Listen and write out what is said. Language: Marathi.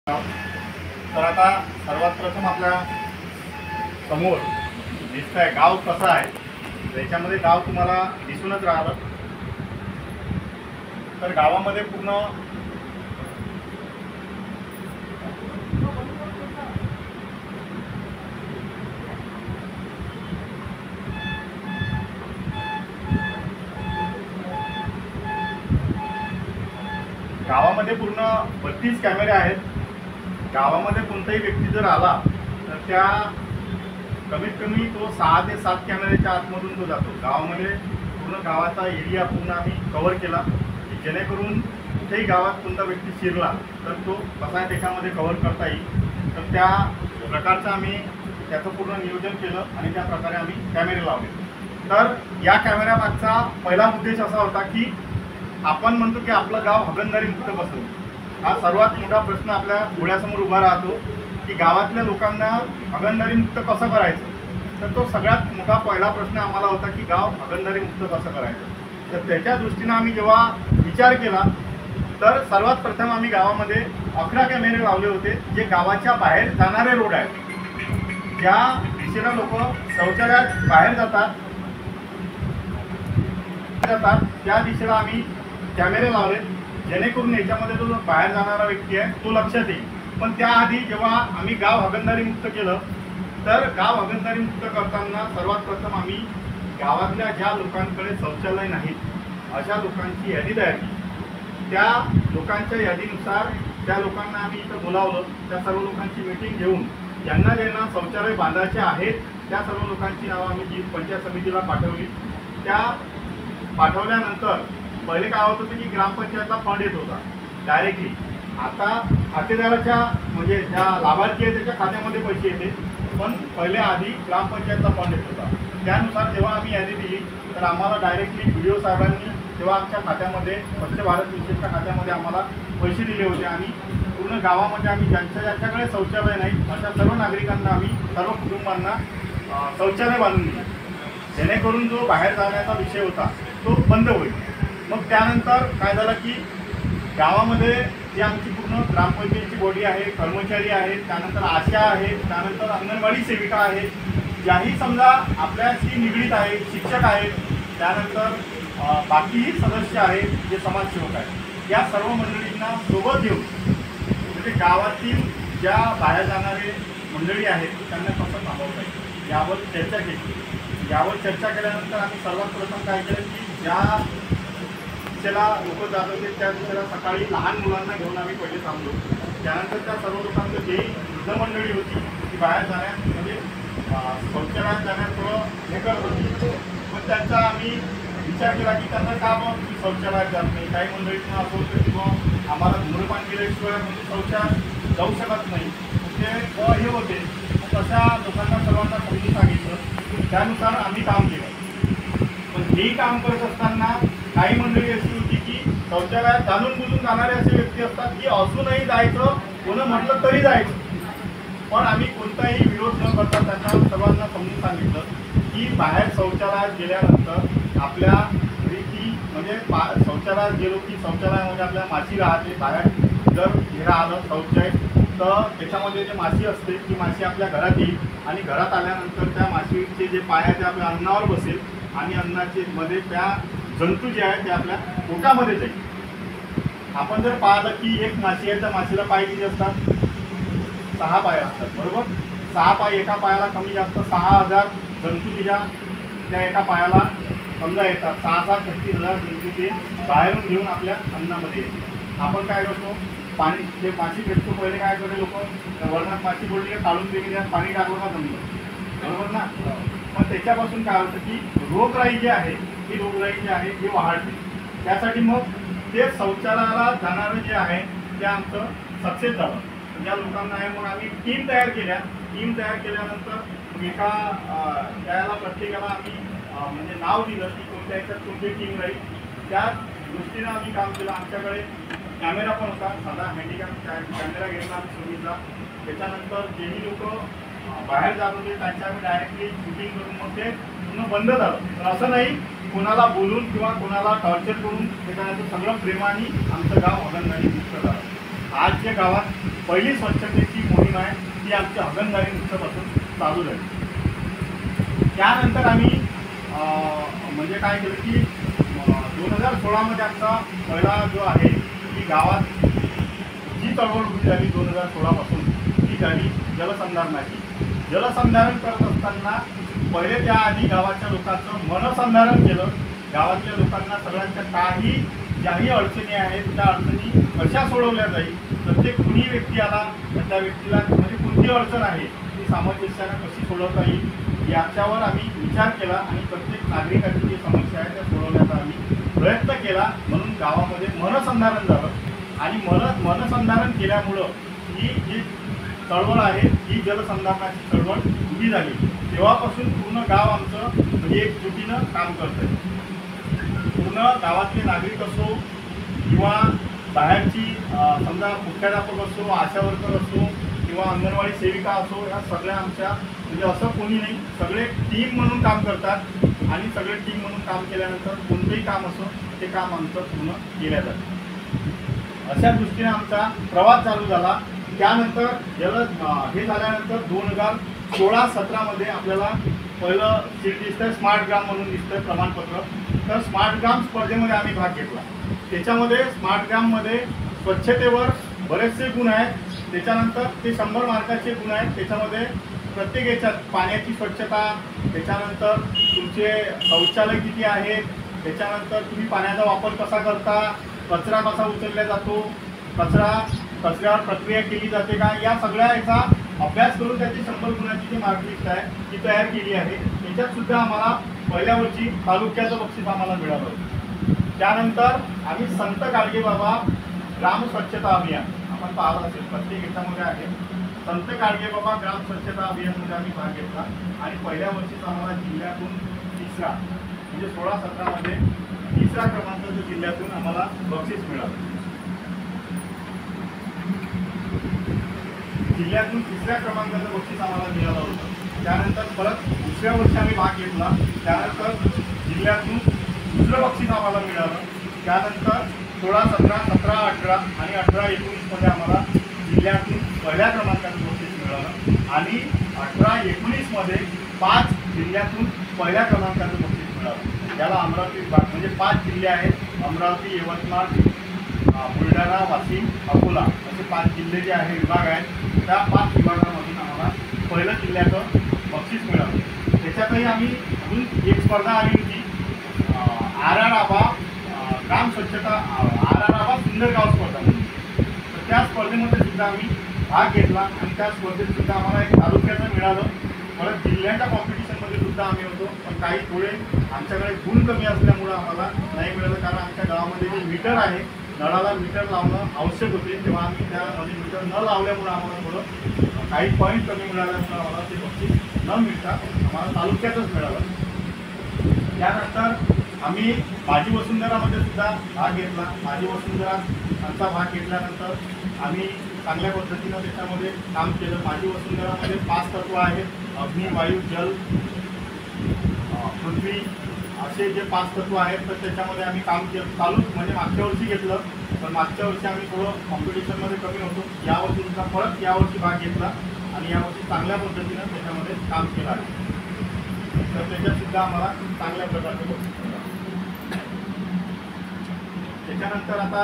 तर आता सर्वात प्रथम आपल्या समोर दिसतंय गाव कसं आहे, त्याच्यामध्ये गाव तुम्हाला दिसूनच राहिलं. तर गावामध्ये पूर्ण गावामध्ये पूर्ण 32 कॅमेरे आहेत. गावामध्ये कोणताही व्यक्ती जर आला तर त्या कमीत कमी तो 6 ते 7 कॅमेऱ्याच्या आतमधून तो जातो. गावामध्ये पूर्ण गावाचा एरिया पूर्ण आम्ही कव्हर केला की जेणेकरून कुठेही गावात कोणता व्यक्ती शिरला तर तो कसा त्याच्यामध्ये कव्हर करता येईल. तर त्या प्रकारचं आम्ही त्याचं पूर्ण नियोजन केलं आणि त्या प्रकारे आम्ही कॅमेरे लावले. तर या कॅमेऱ्यामागचा पहिला उद्देश असा होता की आपण म्हणतो की आपलं गाव हागणदारी मुक्त बसवलं. हा सर्वात मोठा प्रश्न आपल्या डोळ्यासमोर उभा राहतो की गावातल्या लोकांना हागणदारी मुक्त कसं करायचं. तर तो सगळ्यात मोठा पहिला प्रश्न आम्हाला होता की गाव हागणदारी मुक्त कसं करायचं. तर त्याच्या दृष्टीनं आम्ही जेव्हा विचार केला तर सर्वात प्रथम आम्ही गावामध्ये 11 कॅमेरे लावले होते जे गावाच्या बाहेर जाणारे रोड आहेत. ज्या दिशेला लोक शौचालयात बाहेर जातात त्या दिशेला आम्ही कॅमेरे लावले जेणेकरून याच्यामध्ये जो बाहेर जाणारा व्यक्ती आहे तो लक्षात येईल. पण त्याआधी जेव्हा आम्ही गाव हागणदारी मुक्त केलं तर गाव हागणदारी मुक्त करताना सर्वात प्रथम आम्ही गावातल्या ज्या लोकांकडे शौचालय नाहीत अशा लोकांची यादी तयार केली. त्या लोकांच्या यादीनुसार त्या लोकांना आम्ही इथं बोलावलं. त्या सर्व लोकांची मीटिंग घेऊन ज्यांना ज्यांना शौचालय बांधायचे आहेत त्या सर्व लोकांची नावं आम्ही जी पंचायत समितीला पाठवली. त्या पाठवल्यानंतर पहिले काय होत होतं की ग्रामपंचायतला फंड येत होता डायरेक्टली. आता खातेदाराच्या म्हणजे ज्या लाभार्थी आहे त्याच्या खात्यामध्ये पैसे येते, पण पहिले आधी ग्रामपंचायतला फंड येत होता. त्यानुसार जेव्हा आम्ही यादी दिली तर आम्हाला डायरेक्टली BDO साहेबांनी जेव्हा आमच्या खात्यामध्ये स्वच्छ भारत मिशनच्या खात्यामध्ये आम्हाला पैसे दिले होते आणि पूर्ण गावामध्ये आम्ही ज्यांच्याकडे शौचालय नाही अशा सर्व नागरिकांना आम्ही सर्व कुटुंबांना शौचालय बांधून दिले जेणेकरून जो बाहेर जाण्याचा विषय होता तो बंद होईल. मग त्यानंतर काय झालं की गावामध्ये जी आमची पूर्ण ग्रामपंचायतीची बॉडी आहे, कर्मचारी आहेत, त्यानंतर आशा आहेत, त्यानंतर अंगणवाडी सेविका आहेत, ज्याही समजा आपल्याशी निगडीत आहेत, शिक्षक आहेत, त्यानंतर बाकीही सदस्य आहेत जे समाजसेवक आहेत, या सर्व मंडळींना सोबत घेऊन म्हणजे गावातील ज्या बाहेर जाणारे मंडळी आहेत त्यांना कसं थांबवता येईल यावर चर्चा केली. यावर चर्चा केल्यानंतर आम्ही सर्वात प्रथम काय केलं की ज्या दिशेला लोक जात होते त्या दिशेला सकाळी लहान मुलांना घेऊन आम्ही पहिले थांबलो. त्यानंतर त्या सर्व लोकांचं जे वृद्ध मंडळी होती ती बाहेर जाण्यात म्हणजे शौचालयात जाण्यात थोडं हे करत होती. मग त्यांचा आम्ही विचार केला की त्यांना का मग तुम्ही शौचालयात जात नाही. काही मंडळींना असं होतं की मग आम्हाला धूम्रपान केल्याशिवाय म्हणजे शौचालयात जाऊ शकत नाही ते हे होते. तशा लोकांना सर्वांना समजून सांगितलं त्यानुसार आम्ही काम केलं. पण हे काम करत असताना काही मंडळी अशी होती की शौचालयात जाणून बुजून जाणारे असे व्यक्ती असतात की असूनही जायचं, कोणं म्हटलं तरी जायचं. पण आम्ही कोणताही विरोध न करता त्यांना सर्वांना समजून सांगितलं की बाहेर शौचालयात गेल्यानंतर आपल्या घरी ती म्हणजे शौचालयात गेलो की शौचालयामध्ये आपल्या माशी राहते. बाहेर जर घेरा आलं शौचालय तर त्याच्यामध्ये जे माशी असते ती माशी आपल्या घरात येईल आणि घरात आल्यानंतर त्या माशीचे जे पाय आहे ते आपल्या अन्नावर बसेल आणि अन्नाचे मध्ये त्या जंतू जे आहे ते आपल्या पोटामध्ये जाईल. आपण जर पाहिलं की एक माशी आहे त्या माशीला पाय किती असतात? 6 पाय असतात, बरोबर. 6 पाय, एका पायाला कमी जास्त 6000 जंतू त्या एका पायाला समजा येतात. 6,36,000 जंतू ते बाहेरून घेऊन आपल्या अन्नामध्ये येतात. आपण काय करतो पाणी जे माशी भेटतो पहिले काय करते लोक वर्णात माशी बोलली काढून दिली त्यात पाणी टाकलं का जमलं, बरोबर ना. पण त्याच्यापासून काय होतं की रोगराई जी आहे ही रोगराई जी आहे ही वाढते. त्यासाठी मग ते शौचालयाला जाणारं जे आहे ते आमचं सक्सेस झालं. ज्या लोकांना आहे मग आम्ही टीम तयार केल्या. टीम तयार केल्यानंतर एका त्याला प्रत्येकाला आम्ही म्हणजे नाव दिलं की कोणत्या ह्याच्यात कोणती टीम राहील. त्या दृष्टीनं आम्ही काम केलं. आमच्याकडे कॅमेरा पण होता, साधा हँडिकॅप कॅमेरा घेतला आम्ही सुविधा. त्याच्यानंतर जेही लोक बाहेर जात होते त्यांच्या आम्ही डायरेक्टली शूटिंग करून मग ते पूर्ण बंद झालं. तर असं नाही कोणाला बोलून किंवा कोणाला टॉर्चर करून त्याच्यानंतर सगळं प्रेमाने आमचं गाव हागणदारी मुक्त झालं. आज जे गावात पहिली स्वच्छतेची मोहीम आहे ती आमची हगणदारी मुक्तपासून चालू झाली। त्यानंतर आम्ही म्हणजे काय केलं की 2016मध्ये आमचा पहिला जो आहे की गावात जी चळवळ उभी झाली 2016पासून ती झाली जलसंधारणाची। जलसंधारण करत असताना पहिले त्याआधी गावाच्या लोकांचं मनसंधारण केलं। गावातल्या लोकांना सगळ्यांच्या काही ज्याही अडचणी आहेत त्या अडचणी कशा सोडवल्या जाईल, प्रत्येक कुणी व्यक्ती आला तर त्या व्यक्तीला म्हणजे कोणती अडचण आहे ती सामंजस्यानं कशी सोडवता येईल याच्यावर आम्ही विचार केला आणि प्रत्येक नागरिकाची जी समस्या आहे त्या सोडवण्याचा आम्ही प्रयत्न केला। म्हणून गावामध्ये मनसंधारण झालं आणि मनसंधारण केल्यामुळं ही जी चळवळ आहे ही जलसंधारणाची चळवळ उभी झाली। तेव्हापासून पूर्ण गाव आमचं म्हणजे एकजुटीनं काम करतंय। पूर्ण गावातले नागरिक असो किंवा बाहेरची समजा मुख्याध्यापक असो, आशा वर्कर असो किंवा अंगणवाडी सेविका असो, या सगळ्या आमच्या म्हणजे असं कोणी नाही, सगळे टीम म्हणून काम करतात आणि सगळे टीम म्हणून काम केल्यानंतर कोणतंही काम असो ते काम आमचं पूर्ण केलं जातं। अशा दृष्टीने आमचा प्रवास चालू झाला। त्यानंतर हे झाल्यानंतर 2016-17मध्ये आपल्याला पहिलं सीट दिसतंय स्मार्ट ग्राम म्हणून दिसतंय प्रमाणपत्र। तर स्मार्ट ग्राम स्पर्धेमध्ये आम्ही भाग घेतला। त्याच्यामध्ये स्मार्ट ग्राममध्ये स्वच्छतेवर बरेचसे गुण आहेत, त्याच्यानंतर ते 100 मार्काचे गुण आहेत। त्याच्यामध्ये प्रत्येक याच्यात पाण्याची स्वच्छता, त्याच्यानंतर तुमचे शौचालय किती आहेत, त्याच्यानंतर तुम्ही पाण्याचा वापर कसा करता, कचरा कसा उचलला जातो, कचऱ्यावर प्रक्रिया केली जाते का, या सगळ्या याचा अभ्यास करून त्याची 100 गुणाची जी मार्कलिस्ट आहे ती तयार केली आहे। त्याच्यात सुद्धा आम्हाला पहिल्या वर्षी तालुक्याचं बक्षीस आम्हाला मिळालं। त्यानंतर आम्ही संत गाडगेबाबा ग्राम स्वच्छता अभियान आपण पाहिलं असेल प्रत्येक याच्यामध्ये आहे, संत गाडगेबाबा ग्राम स्वच्छता अभियानमध्ये आम्ही भाग घेतला आणि पहिल्या वर्षीच आम्हाला जिल्ह्यातून तिसरा म्हणजे 16-17मध्ये तिसरा क्रमांकाचं जिल्ह्यातून आम्हाला बक्षीस मिळालं। जिल्ह्यातून तिसऱ्या क्रमांकाचं बक्षीस आम्हाला मिळालं होतं। त्यानंतर परत दुसऱ्या वर्षी आम्ही भाग घेतला, त्यानंतर जिल्ह्यातून दुसरं बक्षीस आम्हाला मिळालं। त्यानंतर 16, 17, 17, 18 आणि 18, 19मध्ये आम्हाला जिल्ह्यातून पहिल्या क्रमांकाचं बक्षीस मिळालं आणि 18, 19मध्ये 5 जिल्ह्यातून पहिल्या क्रमांकाचं बक्षीस मिळालं। याला अमरावती विभाग म्हणजे 5 जिल्हे आहेत, अमरावती, यवतमाळ, बुलढाणा, वाशिम, अकोला असे 5 जिल्हे जे आहे विभाग आहेत, त्या 5 विभागामधून आम्हाला पहिलं जिल्ह्याचं बक्षीस मिळालं। त्याच्यातही आम्ही अजून एक स्पर्धा आली होती आराराबा ग्राम स्वच्छता आराराबा सुंदर गाव स्पर्धा म्हणून। तर त्या स्पर्धेमध्ये सुद्धा आम्ही भाग घेतला आणि त्या स्पर्धेत सुद्धा आम्हाला एक तालुक्याचं मिळालं। परत जिल्ह्याच्या कॉम्पिटिशनमध्ये सुद्धा आम्ही होतो, पण काही थोडे आमच्याकडे गुण कमी असल्यामुळं आम्हाला नाही मिळालं, कारण आमच्या गावामध्ये जे मीटर आहे नळाला मीटर लावणं आवश्यक होते, तेव्हा आम्ही त्यामध्ये मीटर न लावल्यामुळं आम्हाला थोडं काही पॉईंट कमी मिळाल्यामुळं आम्हाला ते बक्षीस न मिळता आम्हाला तालुक्यातच मिळालं। त्यानंतर आम्ही माझी वसुंधरामध्ये सुद्धा भाग घेतला। माझी वसुंधरा आमचा भाग घेतल्यानंतर आम्ही चांगल्या पद्धतीनं त्याच्यामध्ये काम केलं। माझी वसुंधरामध्ये 5 तत्व आहेत, अग्नी, वायू, जल, पृथ्वी असे जे 5 तत्व आहेत। तर त्याच्यामध्ये आम्ही काम केलं चालू म्हणजे मागच्या वर्षी घेतलं, पण मागच्या वर्षी आम्ही थोडं कॉम्पिटिशनमध्ये कमी होतो। यावर्षी सुद्धा परत यावर्षी भाग घेतला आणि यावर्षी चांगल्या पद्धतीनं त्याच्यामध्ये काम केलं आहे। तर त्याच्यात सुद्धा आम्हाला चांगल्या प्रकारचं बक्षीस मिळालं। त्याच्यानंतर आता